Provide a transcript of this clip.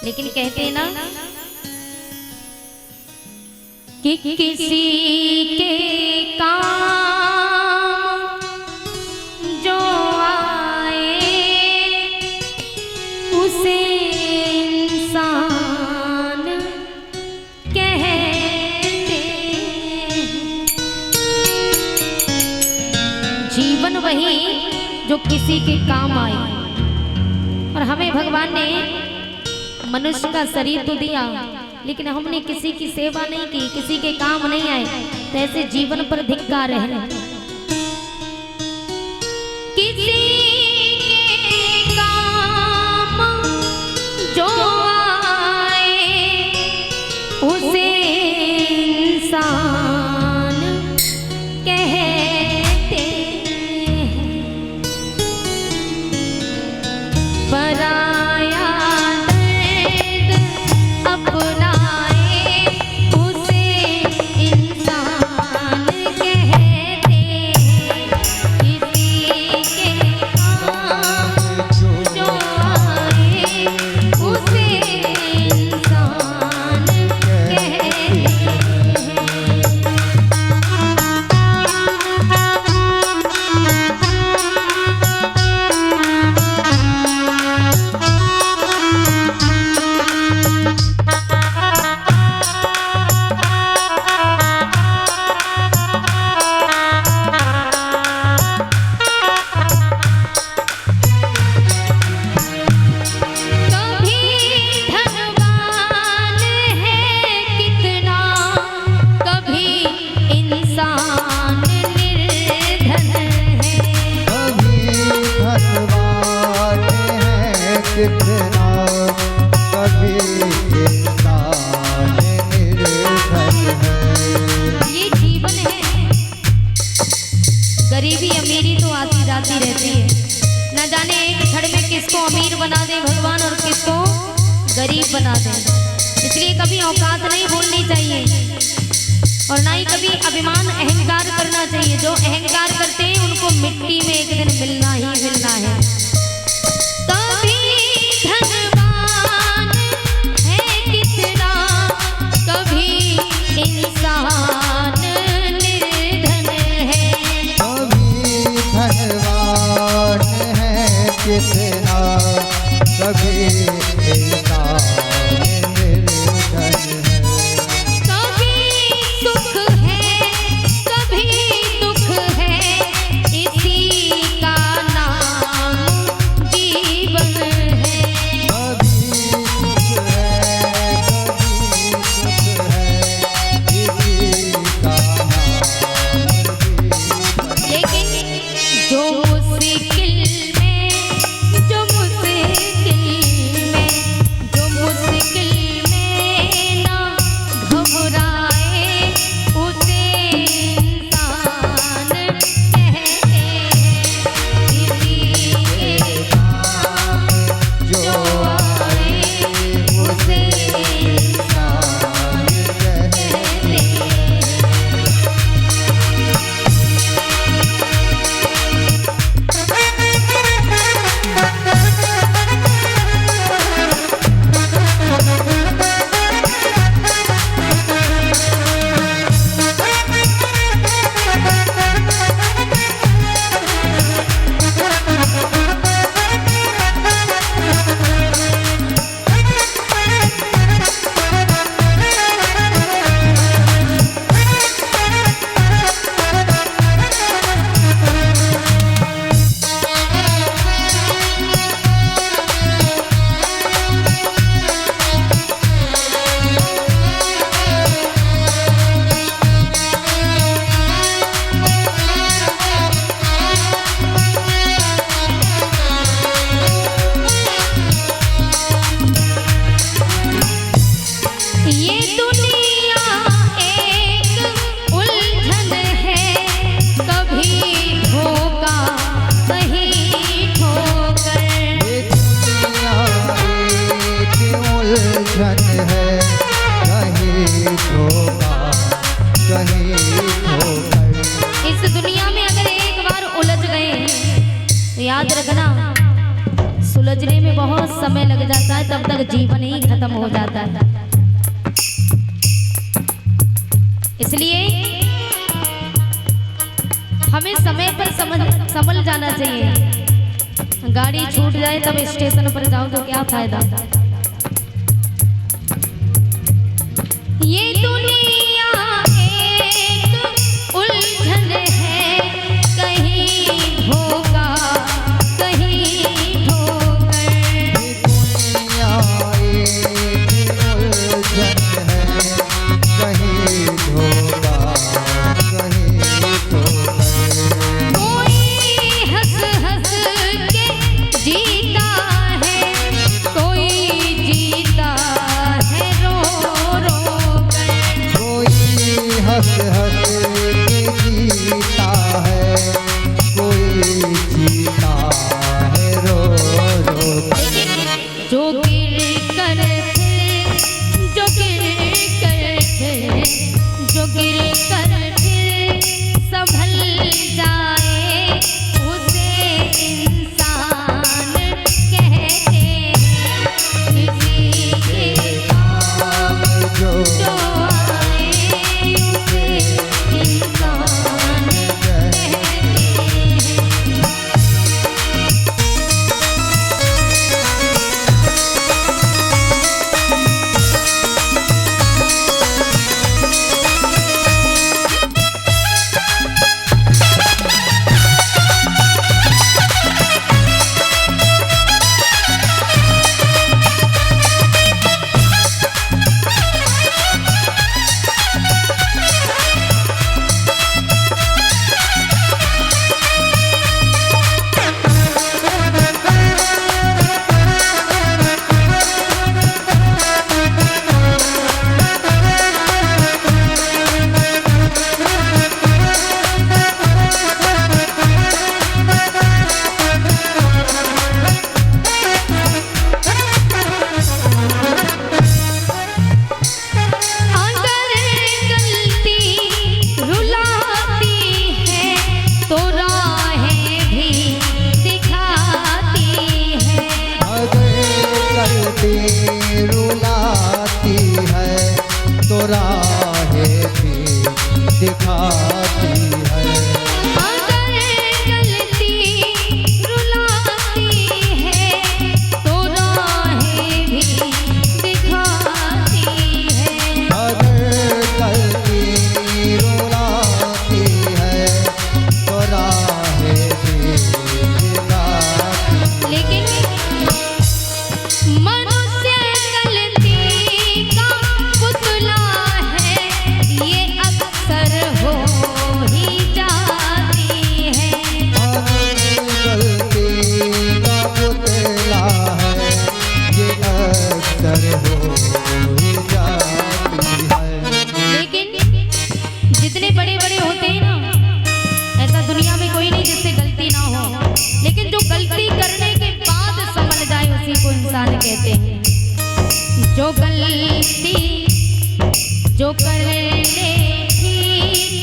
लेकिन कहते ना कि किसी के काम जो आए उसे इंसान कहते हैं। जीवन वही जो किसी के काम आए। और हमें भगवान ने मनुष्य का शरीर तो दिया, लेकिन हमने किसी की सेवा नहीं की, किसी के काम नहीं आए, तो ऐसे जीवन पर धिक्कार है। किसी के काम जो आए उसे इंसान कहते हैं। पराया गरीबी अमीरी तो आती जाती रहती है। न जाने एक क्षण में किसको अमीर बना दे भगवान और किसको गरीब बना दे। इसलिए कभी औकात नहीं भूलनी चाहिए और ना ही कभी अभिमान अहंकार करना चाहिए। जो अहंकार करते हैं उनको मिट्टी में एक दिन मिलना ही मिलना है। कभी धनवान है कितना, कभी इंसान निर्धन है। धनवान है कितना, कभी इंसान निर्धन है। कभी सुख है कभी दुख है, इसी का नाम जीवन है। कभी सुख है इसी का नाम जीवन। लेकिन जो मुश्किल में जो मुश्किल ना घबराए उसे इंसान कहते हैं। किसी के काम जो आए उसे इंसान कहते हैं। ये दुनिया एक उलझन है, कभी धोखा कहीं ठोकर। ये दुनिया एक उलझन है, कहीं धोखा कहीं ठोकर। इस दुनिया में अगर एक बार उलझ गए तो याद रखना सुलझ सुलझने में बहुत समय लग जाता है, तब तक जीवन ही खत्म हो जाता है। इसलिए हमें समय पर संभल जाना चाहिए। गाड़ी छूट जाए तब स्टेशन पर जाओ तो क्या फायदा। ये दुनिया एक उलझन है, कहीं धोखा कहीं ठोकर। दुनिया एक उलझन है, कहीं धोखा कहीं ठोकर। कोई हंस हंस के जीता है, कोई जीता है रो रो कर। कोई हंस हंस के जीता है, कोई जीता है रो रो कर। जो गिर कर फिर, जो गिर कर फिर, जो गिर कर फिर संभल जाए, उसे इंसान कहते हैं। किसी के काम जो जो आए, उसे इंसान कहते हैं। अगर गलती रुलाती है तो राहें भी दिखाती है। अगर गलती रुलाती है तो राहें भी दिखाती है। अगर गलती रुलाती है तो राहें भी दिखाती है। अगर गलती रुलाती है तो राहें भी दिखाती है। लेकिन मनुष्य गलती का पुतला है, ये अक्सर हो ही जाती है। गलती का पुतला है, ये अक्सर हो ही जाती है। लेकिन जितने बड़े बड़े होते हैं ना, ऐसा दुनिया में कोई नहीं जिससे गलती ना हो। लेकिन जो गलती करने के बाद समझ जाए उसी को इंसान कहते हैं। जो गलती जो कर ले ठीक